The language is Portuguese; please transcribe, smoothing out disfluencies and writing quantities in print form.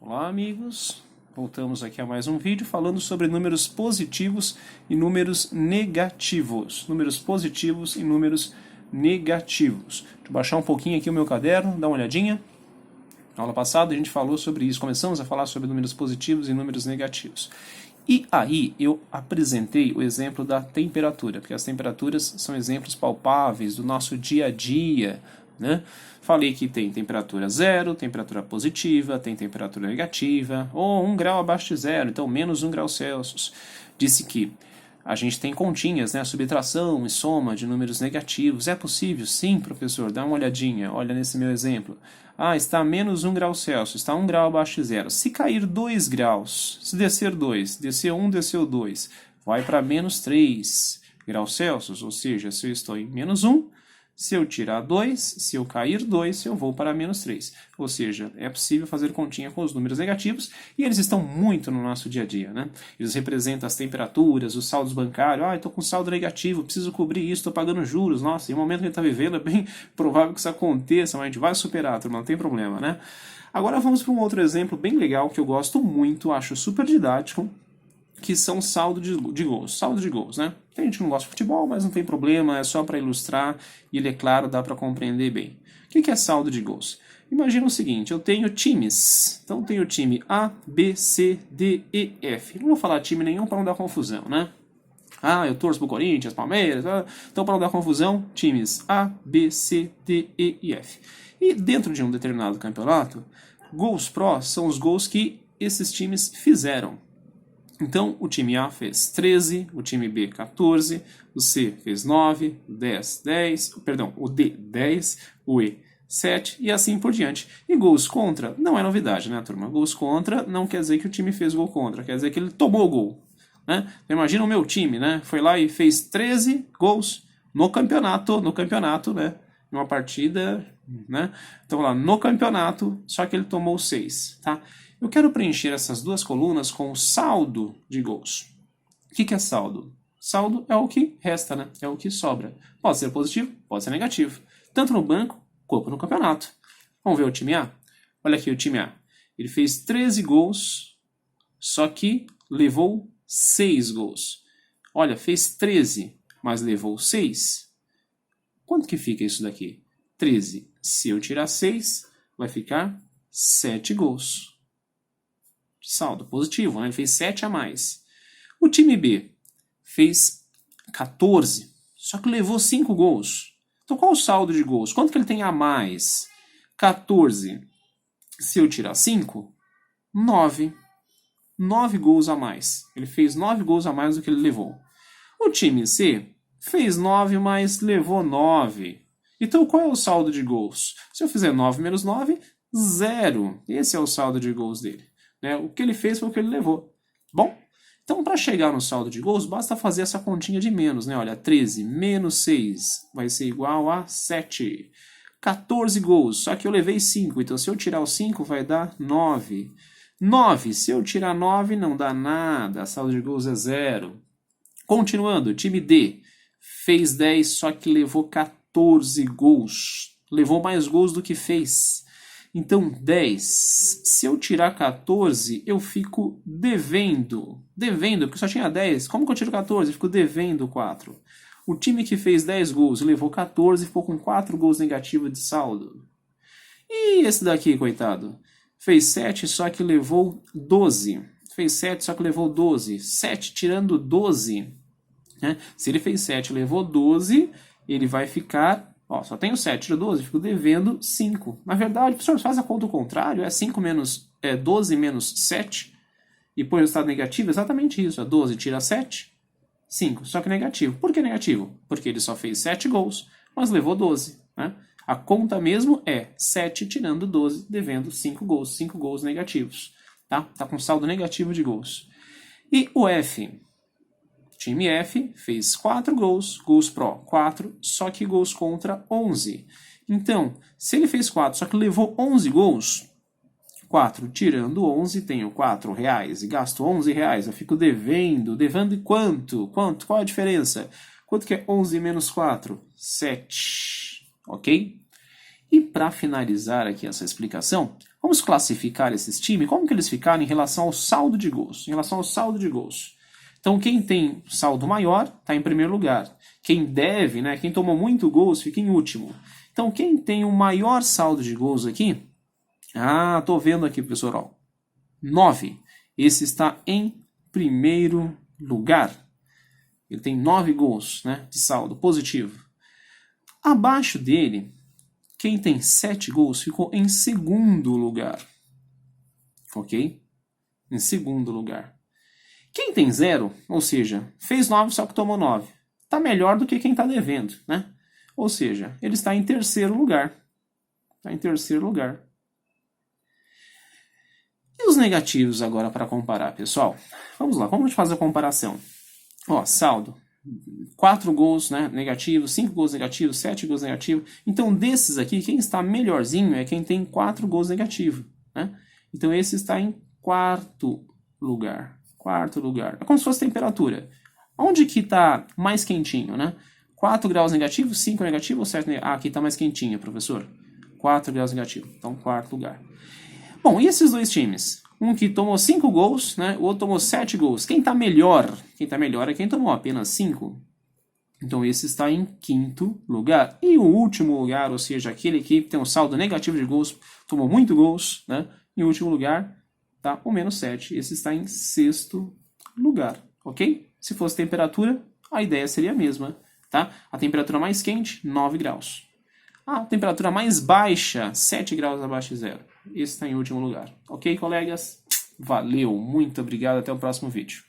Olá, amigos. Voltamos aqui a mais um vídeo falando sobre números positivos e números negativos. Números positivos e números negativos. Deixa eu baixar um pouquinho aqui o meu caderno, dá uma olhadinha. Na aula passada a gente falou sobre isso, começamos a falar sobre números positivos e números negativos. E aí eu apresentei o exemplo da temperatura, porque as temperaturas são exemplos palpáveis do nosso dia a dia, né? Falei que tem temperatura zero, temperatura positiva, tem temperatura negativa, ou 1 grau abaixo de zero, então menos 1 grau Celsius. Disse que a gente tem continhas, né? Subtração e soma de números negativos. É possível? Sim, professor, dá uma olhadinha, olha nesse meu exemplo. Ah, está menos 1 grau Celsius, está 1 grau abaixo de zero. Se cair 2 graus, se descer 2, descer 1, desceu 2, vai para menos 3 graus Celsius, ou seja, se eu estou em menos 1, se eu tirar 2, se eu cair 2, eu vou para menos 3. Ou seja, é possível fazer continha com os números negativos e eles estão muito no nosso dia a dia, né? Eles representam as temperaturas, os saldos bancários. Ah, estou com saldo negativo, preciso cobrir isso, estou pagando juros. Nossa, e o momento que a gente está vivendo é bem provável que isso aconteça, mas a gente vai superar, turma, não tem problema, né? Agora vamos para um outro exemplo bem legal que eu gosto muito, acho super didático, que são saldo de gols. Saldo de gols, né? Tem gente que não gosta de futebol, mas não tem problema, é só para ilustrar e ele, é claro, dá para compreender bem. O que é saldo de gols? Imagina o seguinte, eu tenho times. Então, eu tenho time A, B, C, D, E, F. Não vou falar time nenhum para não dar confusão, né? Ah, eu torço pro Corinthians, Palmeiras. Então, para não dar confusão, times A, B, C, D, E e F. E dentro de um determinado campeonato, gols pró são os gols que esses times fizeram. Então, o time A fez 13, o time B 14, o C fez 9, o D 10, o E 7 e assim por diante. E gols contra não é novidade, né, turma? Gols contra não quer dizer que o time fez gol contra, quer dizer que ele tomou o gol, né? Então, imagina o meu time, né? Foi lá e fez 13 gols no campeonato, né? Numa partida, né? Então, lá no campeonato, só que ele tomou 6, tá? Eu quero preencher essas duas colunas com o saldo de gols. O que é saldo? Saldo é o que resta, né? É o que sobra. Pode ser positivo, pode ser negativo. Tanto no banco, quanto no campeonato. Vamos ver o time A? Olha aqui o time A. Ele fez 13 gols, só que levou 6 gols. Olha, fez 13, mas levou 6. Quanto que fica isso daqui? 13. Se eu tirar 6, vai ficar 7 gols. Saldo positivo, né? Ele fez 7 a mais. O time B fez 14, só que levou 5 gols. Então qual o saldo de gols? Quanto que ele tem a mais? 14. Se eu tirar 5, 9. 9 gols a mais. Ele fez 9 gols a mais do que ele levou. O time C fez 9, mas levou 9. Então qual é o saldo de gols? Se eu fizer 9 menos 9, 0. Esse é o saldo de gols dele. Né? O que ele fez foi o que ele levou. Bom, então para chegar no saldo de gols, basta fazer essa continha de menos, né? Olha, 13 menos 6 vai ser igual a 7. 14 gols, só que eu levei 5, então se eu tirar o 5 vai dar 9. 9, se eu tirar 9 não dá nada, saldo de gols é 0. Continuando, time D fez 10, só que levou 14 gols. Levou mais gols do que fez. Então, 10. Se eu tirar 14, eu fico devendo. Devendo, porque só tinha 10. Como que eu tiro 14? Eu fico devendo 4. O time que fez 10 gols levou 14 e ficou com 4 gols negativos de saldo. E esse daqui, coitado? Fez 7, só que levou 12. Fez 7, só que levou 12. 7 tirando 12. Né? Se ele fez 7 e levou 12, ele vai ficar... Ó, só tenho 7, tiro 12, fico devendo 5. Na verdade, professor, faz a conta ao contrário, é 5 menos 12 menos 7, e põe o resultado negativo, exatamente isso, 12 tira 7, 5, só que negativo. Por que negativo? Porque ele só fez 7 gols, mas levou 12. Né? A conta mesmo é 7 tirando 12, devendo 5 gols negativos. Tá com saldo negativo de gols. E o F... Time F fez 4 gols, gols pró 4, só que gols contra 11. Então, se ele fez 4, só que levou 11 gols, 4 tirando 11, tenho 4 reais e gasto 11 reais, eu fico devendo quanto? Qual é a diferença? Quanto que é 11 menos 4? 7, ok? E para finalizar aqui essa explicação, Vamos classificar esses times? Como que eles ficaram em relação ao saldo de gols? Em relação ao saldo de gols. Então, quem tem saldo maior está em primeiro lugar. Quem deve, né, quem tomou muito gols, fica em último. Então, quem tem o maior saldo de gols aqui? Ah, estou vendo aqui, professor. Ó, 9. Esse está em primeiro lugar. Ele tem 9 gols, né, de saldo positivo. Abaixo dele, quem tem 7 gols ficou em segundo lugar. Ok? Em segundo lugar. Quem tem 0, ou seja, fez 9 só que tomou 9, está melhor do que quem está devendo, né? Ou seja, ele está em terceiro lugar. Está em terceiro lugar. E os negativos agora para comparar, pessoal? Vamos lá, vamos fazer a comparação. Ó, saldo. 4 gols, né, negativos, 5 gols negativos, 7 gols negativos. Então, desses aqui, quem está melhorzinho é quem tem 4 gols negativos, né? Então, esse está em quarto lugar. Quarto lugar. É como se fosse temperatura. Onde que está mais quentinho, né? 4 graus negativos, 5 negativos ou 7 negativos? Ah, aqui está mais quentinho, professor. 4 graus negativos. Então, quarto lugar. Bom, e esses dois times? Um que tomou 5 gols, né? O outro tomou 7 gols. Quem está melhor? Quem está melhor é quem tomou apenas 5. Então, esse está em quinto lugar. E o último lugar, ou seja, aquele que tem um saldo negativo de gols, tomou muito gols, né? Em último lugar, tá? O menos 7. Esse está em sexto lugar, ok? Se fosse temperatura, a ideia seria a mesma, tá? A temperatura mais quente, 9 graus. A temperatura mais baixa, 7 graus abaixo de zero. Esse está em último lugar. Ok, colegas? Valeu, muito obrigado, até o próximo vídeo.